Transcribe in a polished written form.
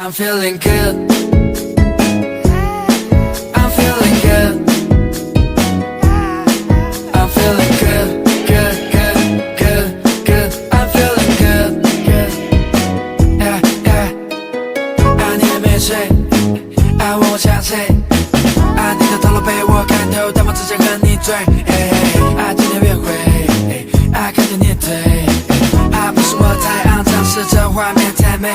I'm feeling good. I'm feeling good. I'm feeling good, good, good, good, good. I'm feeling good, good. Yeah, yeah. 你还没睡，问我想谁？你的头颅被我看透，但我只想和你醉。今天约会，看着你腿，不是我太肮脏，是这画面太美。